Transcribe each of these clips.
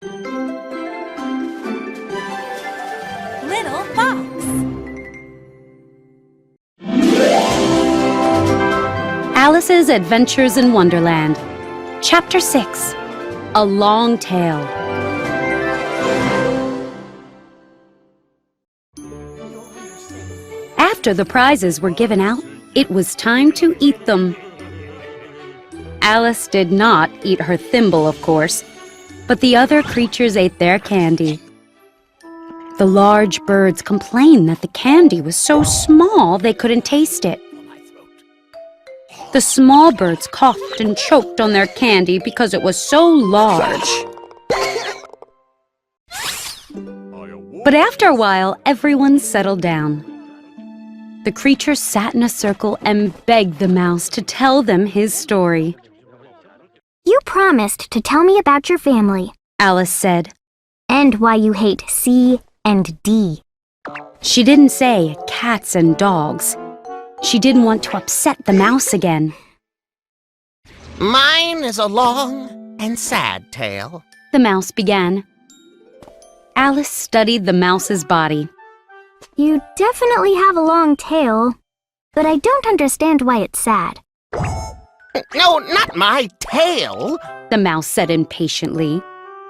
Little Fox. Alice's Adventures in Wonderland. Chapter 6. A Long Tale. After the prizes were given out, it was time to eat them. Alice did not eat her thimble, of course, but the other creatures ate their candy. The large birds complained that the candy was so small they couldn't taste it. The small birds coughed and choked on their candy because it was so large. But after a while, everyone settled down. The creatures sat in a circle and begged the mouse to tell them his story. You promised to tell me about your family, Alice said. And why you hate C and D. She didn't say cats and dogs. She didn't want to upset the mouse again. Mine is a long and sad tale, The mouse began. Alice studied the mouse's body. You definitely have a long tail, but I don't understand why it's sad. No, not my tail. The mouse said impatiently.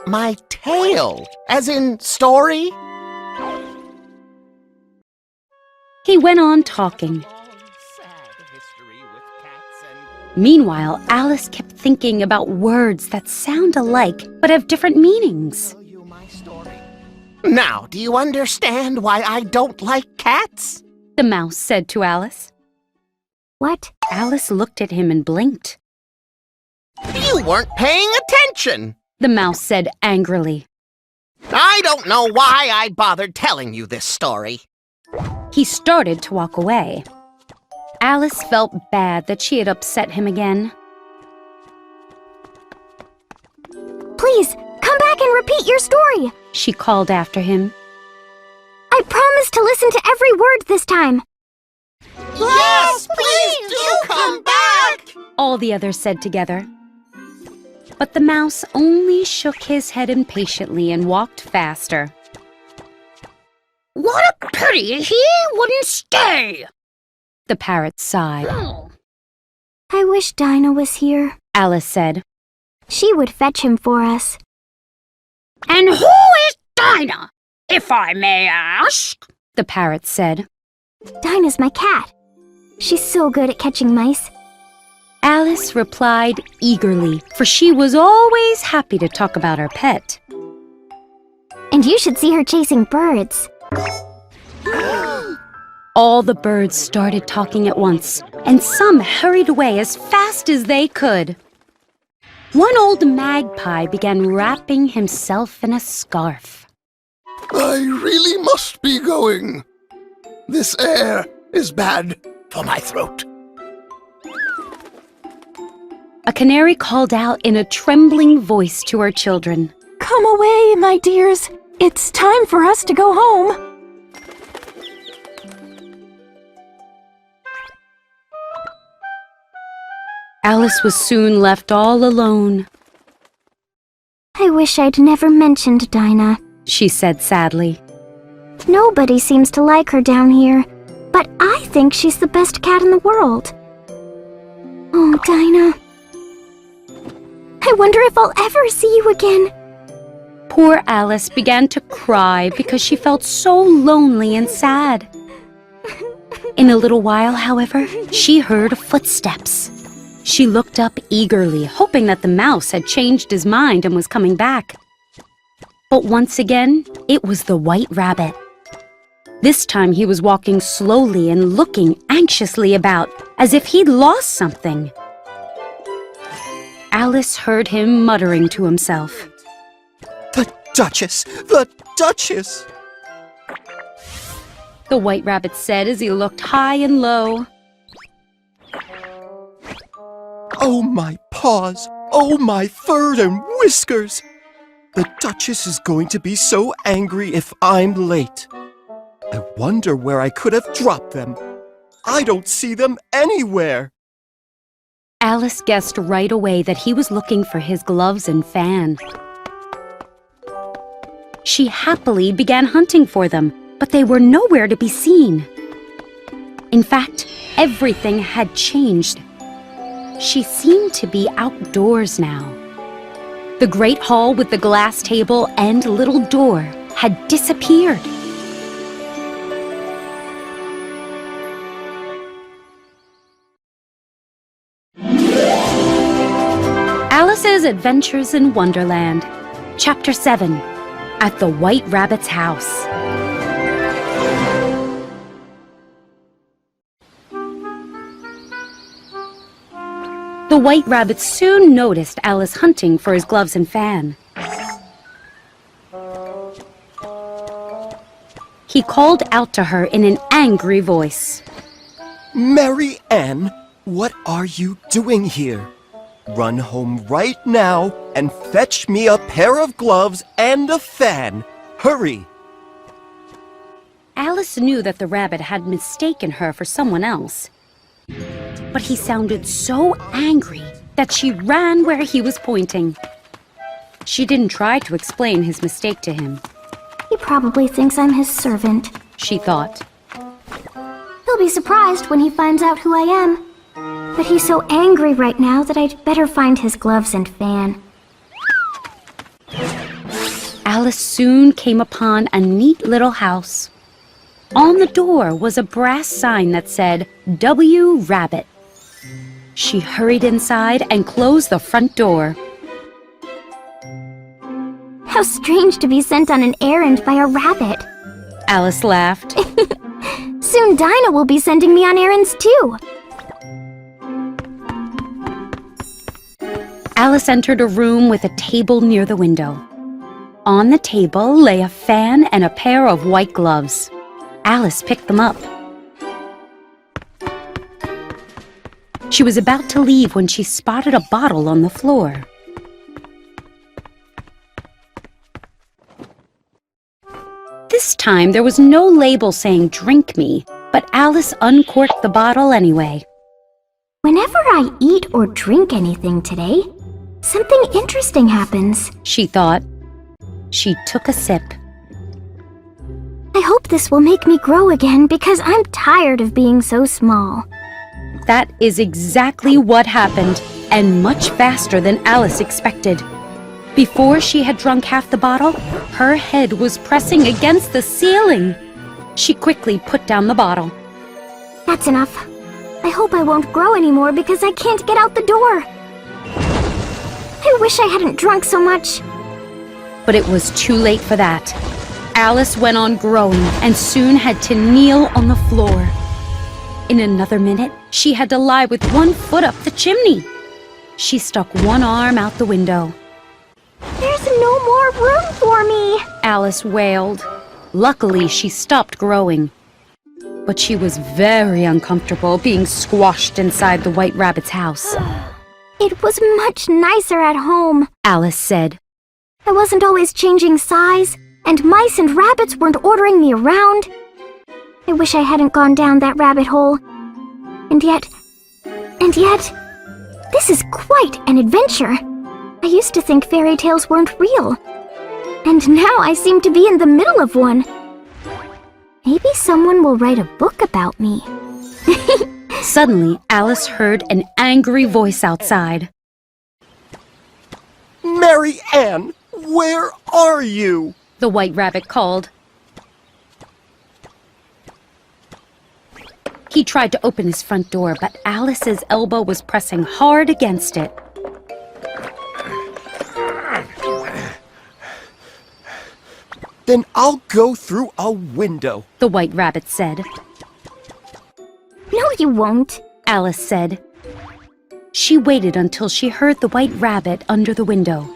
My tail, as in story. He went on talking. Meanwhile, Alice kept thinking about words that sound alike but have different meanings. Now, do you understand why I don't like cats? The mouse said to Alice. What? Alice looked at him and blinked. You weren't paying attention. The mouse said angrily. I don't know why I bothered telling you this story. He started to walk away. Alice felt bad that she had upset him again. Please, come back and repeat your story. She called after him. I promise to listen to every word this time. Yes, please do come back! All the others said together. But the mouse only shook his head impatiently and walked faster. What a pity he wouldn't stay. The parrot sighed. I wish Dinah was here. Alice said. She would fetch him for us. And who is Dinah, if I may ask? The parrot said. Dinah's my cat. She's so good at catching mice. Alice replied eagerly, for she was always happy to talk about her pet. And you should see her chasing birds. All the birds started talking at once, and some hurried away as fast as they could. One old magpie began wrapping himself in a scarf. I really must be going. This air is bad for my throat. A canary called out in a trembling voice to her children. Come away, my dears. It's time for us to go home. Alice was soon left all alone. I wish I'd never mentioned Dinah, She said sadly. Nobody seems to like her down here, but I think she's the best cat in the world. Oh, Dinah. I wonder if I'll ever see you again. Poor Alice began to cry because she felt so lonely and sad. In a little while, however, she heard footsteps. She looked up eagerly, hoping that the mouse had changed his mind and was coming back. But once again, it was the white rabbit. This time he was walking slowly and looking anxiously about, as if he'd lost something. Alice heard him muttering to himself. The Duchess! The Duchess! The white rabbit said as he looked high and low. Oh, my paws! Oh, my fur and whiskers! The Duchess is going to be so angry if I'm late. I wonder where I could have dropped them. I don't see them anywhere. Alice guessed right away that he was looking for his gloves and fan. She happily began hunting for them, but they were nowhere to be seen. In fact, everything had changed. She seemed to be outdoors now. The great hall with the glass table and little door had disappeared. Alice's Adventures in Wonderland, Chapter 7, At the White Rabbit's House. The White Rabbit soon noticed Alice hunting for his gloves and fan. He called out to her in an angry voice. Mary Ann, what are you doing here? Run home right now and fetch me a pair of gloves and a fan. Hurry! Alice knew that the rabbit had mistaken her for someone else. But he sounded so angry that she ran where he was pointing. She didn't try to explain his mistake to him. He probably thinks I'm his servant. She thought. He'll be surprised when he finds out who I am. But he's so angry right now that I'd better find his gloves and fan. Alice soon came upon a neat little house. On the door was a brass sign that said, W. Rabbit. She hurried inside and closed the front door. How strange to be sent on an errand by a rabbit. Alice laughed. Soon Dinah will be sending me on errands too. Alice entered a room with a table near the window. On the table lay a fan and a pair of white gloves. Alice picked them up. She was about to leave when she spotted a bottle on the floor. This time there was no label saying "Drink me," but Alice uncorked the bottle anyway. Whenever I eat or drink anything today, something interesting happens, she thought. She took a sip. I hope this will make me grow again because I'm tired of being so small. That is exactly what happened, and much faster than Alice expected. Before she had drunk half the bottle, her head was pressing against the ceiling. She quickly put down the bottle. That's enough. I hope I won't grow anymore because I can't get out the door. I wish I hadn't drunk so much. But it was too late for that. Alice went on growing and soon had to kneel on the floor. In another minute, she had to lie with one foot up the chimney. She stuck one arm out the window. There's no more room for me, Alice wailed. Luckily, she stopped growing. But she was very uncomfortable being squashed inside the White Rabbit's house. It was much nicer at home, Alice said. I wasn't always changing size, and mice and rabbits weren't ordering me around. I wish I hadn't gone down that rabbit hole. And yet, this is quite an adventure. I used to think fairy tales weren't real. And now I seem to be in the middle of one. Maybe someone will write a book about me. Suddenly, Alice heard an angry voice outside. Mary Ann, where are you? The White Rabbit called. He tried to open his front door, but Alice's elbow was pressing hard against it. Then I'll go through a window, The White Rabbit said. No, you won't, Alice said. She waited until she heard the White Rabbit under the window.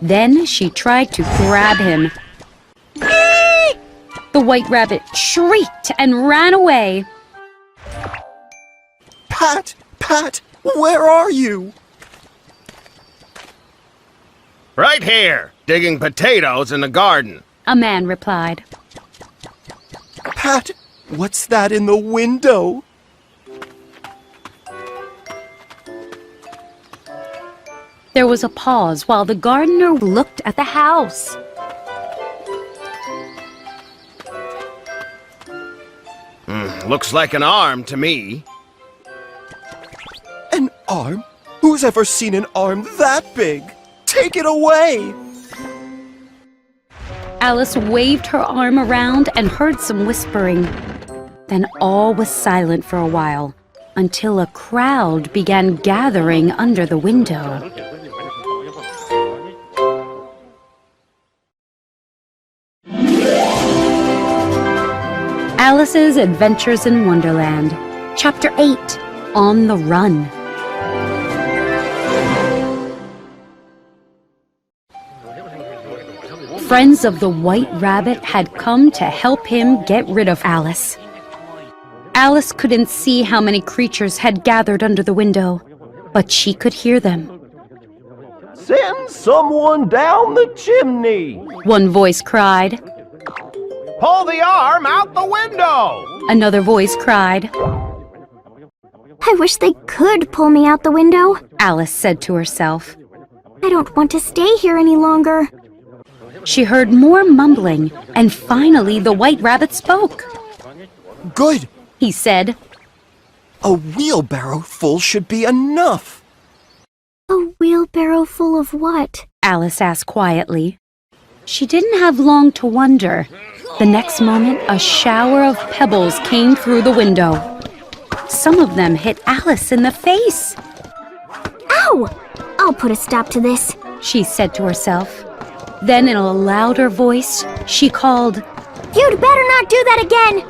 Then she tried to grab him. The White Rabbit shrieked and ran away. Pat, where are you? Right here, digging potatoes in the garden. A man replied. Pat, what's that in the window? There was a pause while the gardener looked at the house. Looks like an arm to me. An arm? Who's ever seen an arm that big? Take it away! Alice waved her arm around and heard some whispering. Then all was silent for a while, until a crowd began gathering under the window. Alice's Adventures in Wonderland, Chapter 8, On the Run. Friends of the White Rabbit had come to help him get rid of Alice. Alice couldn't see how many creatures had gathered under the window, but she could hear them. Send someone down the chimney! One voice cried. Pull the arm out the window! Another voice cried. I wish they could pull me out the window. Alice said to herself. I don't want to stay here any longer. She heard more mumbling, and finally the White Rabbit spoke. Good! He said. A wheelbarrow full should be enough. A wheelbarrow full of what? Alice asked quietly. She didn't have long to wonder. The next moment, a shower of pebbles came through the window. Some of them hit Alice in the face. Ow! I'll put a stop to this, she said to herself. Then in a louder voice, she called, You'd better not do that again!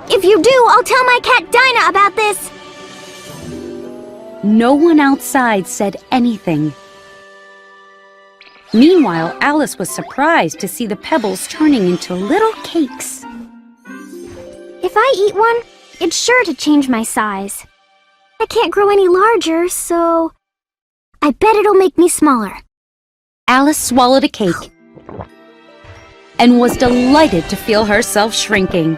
If you do, I'll tell my cat Dinah about this! No one outside said anything. Meanwhile, Alice was surprised to see the pebbles turning into little cakes. If I eat one, it's sure to change my size. I can't grow any larger, so I bet it'll make me smaller. Alice swallowed a cake and was delighted to feel herself shrinking.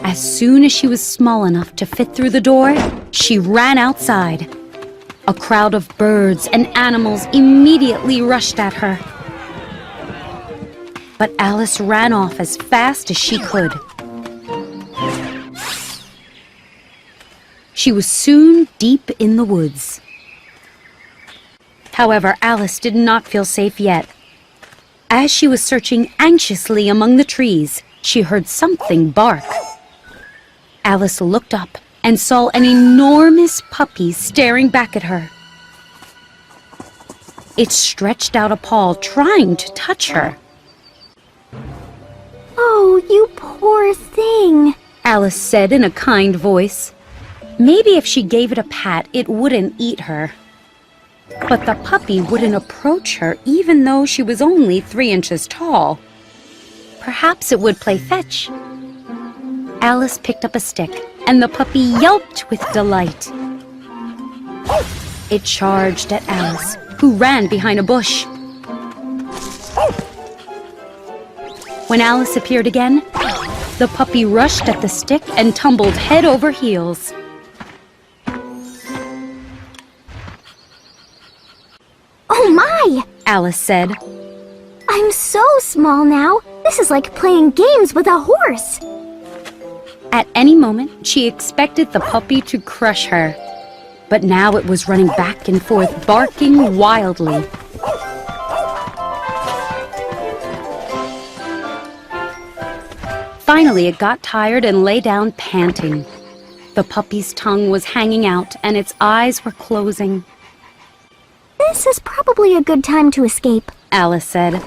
As soon as she was small enough to fit through the door, she ran outside. A crowd of birds and animals immediately rushed at her. But Alice ran off as fast as she could. She was soon deep in the woods. However, Alice did not feel safe yet. As she was searching anxiously among the trees, she heard something bark. Alice looked up and saw an enormous puppy staring back at her. It stretched out a paw, trying to touch her. Oh, you poor thing, Alice said in a kind voice. Maybe if she gave it a pat, it wouldn't eat her. But the puppy wouldn't approach her even though she was only 3 inches tall. Perhaps it would play fetch. Alice picked up a stick, and the puppy yelped with delight. It charged at Alice, who ran behind a bush. When Alice appeared again, the puppy rushed at the stick and tumbled head over heels. Oh my! Alice said. I'm so small now. This is like playing games with a horse. At any moment, she expected the puppy to crush her. But now it was running back and forth, barking wildly. Finally, it got tired and lay down panting. The puppy's tongue was hanging out and its eyes were closing. This is probably a good time to escape, Alice said.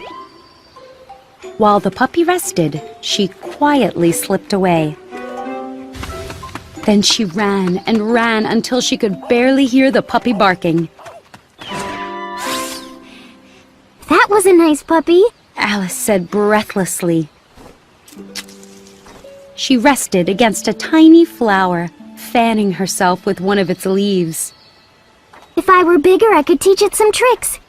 While the puppy rested, she quietly slipped away. Then she ran and ran until she could barely hear the puppy barking. That was a nice puppy, Alice said breathlessly. She rested against a tiny flower, fanning herself with one of its leaves. If I were bigger, I could teach it some tricks.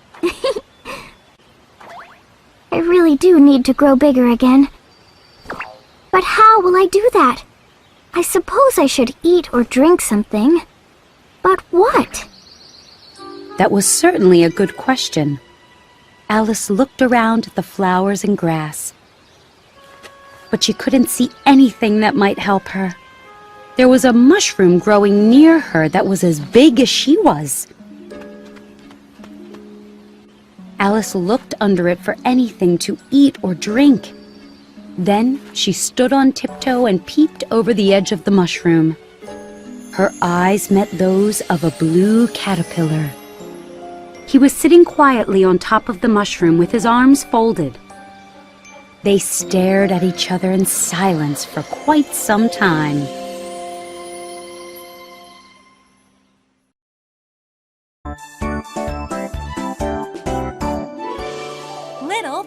I really do need to grow bigger again. But how will I do that? I suppose I should eat or drink something. But what? That was certainly a good question. Alice looked around at the flowers and grass. but she couldn't see anything that might help her. There was a mushroom growing near her that was as big as she was. Alice looked under it for anything to eat or drink. Then she stood on tiptoe and peeped over the edge of the mushroom. Her eyes met those of a blue caterpillar. He was sitting quietly on top of the mushroom with his arms folded. They stared at each other in silence for quite some time. Little